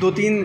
2-3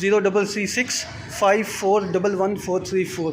03365411434۔